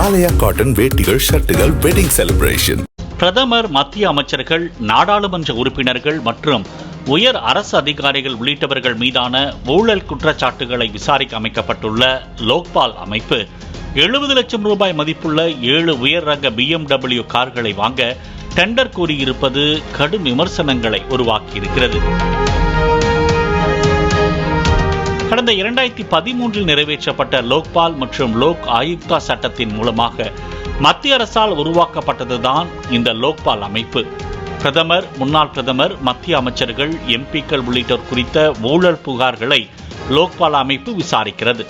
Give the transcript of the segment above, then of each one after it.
ஆலயா cotton வேட்டிகள், ஷர்ட்டுகள், wedding celebration. பிரதமர், மத்திய அமைச்சர்கள், நாடாளுமன்ற உறுப்பினர்கள் மற்றும் உயர் அரசு அதிகாரிகள் உள்ளிட்டவர்கள் மீதான ஊழல் குற்றச்சாட்டுகளை விசாரிக்க அமைக்கப்பட்டுள்ள லோக்பால் அமைப்பு 70 லட்சம் ரூபாய் மதிப்புள்ள 7 உயர் ரக BMW கார்களை வாங்க டெண்டர் கோரியிருப்பது கடும் விமர்சனங்களை உருவாக்கியிருக்கிறது. கடந்த 2013 நிறைவேற்றப்பட்ட லோக்பால் மற்றும் லோக் ஆயுக்தா சட்டத்தின் மூலமாக மத்திய அரசால் உருவாக்கப்பட்டதுதான் இந்த லோக்பால் அமைப்பு. பிரதமர், முன்னாள் பிரதமர், மத்திய அமைச்சர்கள், எம்பிக்கள் உள்ளிட்டோர் குறித்த ஊழல் புகார்களை லோக்பால் அமைப்பு விசாரிக்கிறது.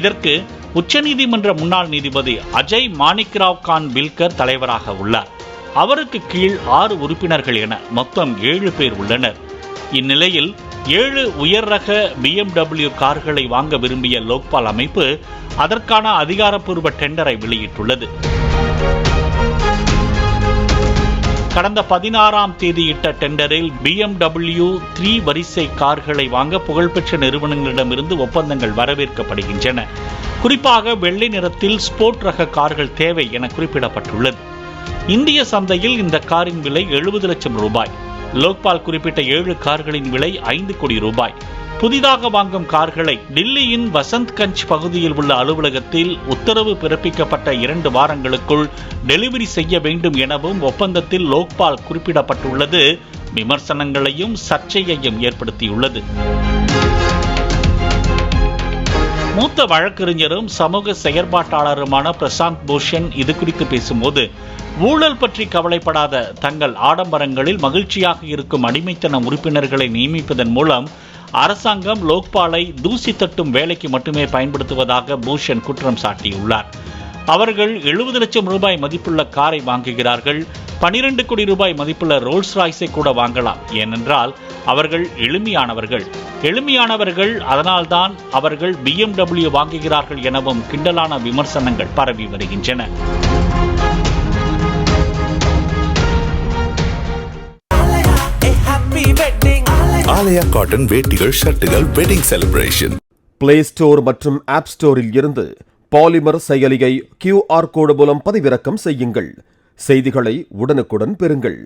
இதற்கு உச்சநீதிமன்ற முன்னாள் நீதிபதி அஜய் மாணிக்ராவ் கான் பில்கர் தலைவராக உள்ளார். அவருக்கு கீழ் 6 உறுப்பினர்கள் என மொத்தம் 7 பேர் உள்ளனர். இந்நிலையில் 7 உயர் ரக BMW கார்களை வாங்க விரும்பிய லோக்பால் அமைப்பு அதற்கான அதிகாரப்பூர்வ டெண்டரை வெளியிட்டுள்ளது. கடந்த 16ஆம் தேதி இட்ட டெண்டரில் BMW 3 வரிசை கார்களை வாங்க புகழ்பெற்ற நிறுவனங்களிடமிருந்து ஒப்பந்தங்கள் வரவேற்கப்படுகின்றன. குறிப்பாக வெள்ளை நிறத்தில் ஸ்போர்ட் ரக கார்கள் தேவை என குறிப்பிடப்பட்டுள்ளது. இந்திய சந்தையில் இந்த காரின் விலை 70 லட்சம் ரூபாய். லோக்பால் குறிப்பிட்ட 7 கார்களின் விலை 5 கோடி ரூபாய். புதிதாக வாங்கும் கார்களை டில்லியின் வசந்த்கஞ்ச் பகுதியில் உள்ள அலுவலகத்தில் உத்தரவு பிறப்பிக்கப்பட்ட 2 வாரங்களுக்குள் டெலிவரி செய்ய வேண்டும் எனவும் ஒப்பந்தத்தில் லோக்பால் குறிப்பிடப்பட்டுள்ளது விமர்சனங்களையும் சர்ச்சையையும் ஏற்படுத்தியுள்ளது. மூத்த வழக்கறிஞரும் சமூக செயற்பாட்டாளருமான பிரசாந்த் பூஷன் இது குறித்து பேசும்போது, ஊழல் பற்றி கவலைப்படாத தங்கள் ஆடம்பரங்களில் மகிழ்ச்சியாக இருக்கும் அடிமைத்தன உறுப்பினர்களை நியமிப்பதன் மூலம் அரசாங்கம் லோக்பாலை தூசி தட்டும் வேலைக்கு மட்டுமே பயன்படுத்துவதாக பூஷன் குற்றம் சாட்டியுள்ளார். அவர்கள் 70 லட்சம் ரூபாய் மதிப்புள்ள காரை வாங்குகிறார்கள். 12 கோடி ரூபாய் மதிப்புள்ள ரோல்ஸ் ராய்ஸை கூட வாங்கலாம். ஏனென்றால் அவர்கள் எளிமையானவர்கள், அதனால்தான் அவர்கள் BMW வாங்குகிறார்கள் எனவும் கிண்டலான விமர்சனங்கள் பரவி வருகின்றன. ஆலயா காட்டன் வேட்டிகள், ஷர்ட்டுகள், வெட்டிங் செலிப்ரேஷன். பிளே ஸ்டோர் மற்றும் ஆப் ஸ்டோரில் இருந்து பாலிமர் செயலியை QR கோடு மூலம் பதிவிறக்கம் செய்யுங்கள். செய்திகளை உடனுக்குடன் பெறுங்கள்.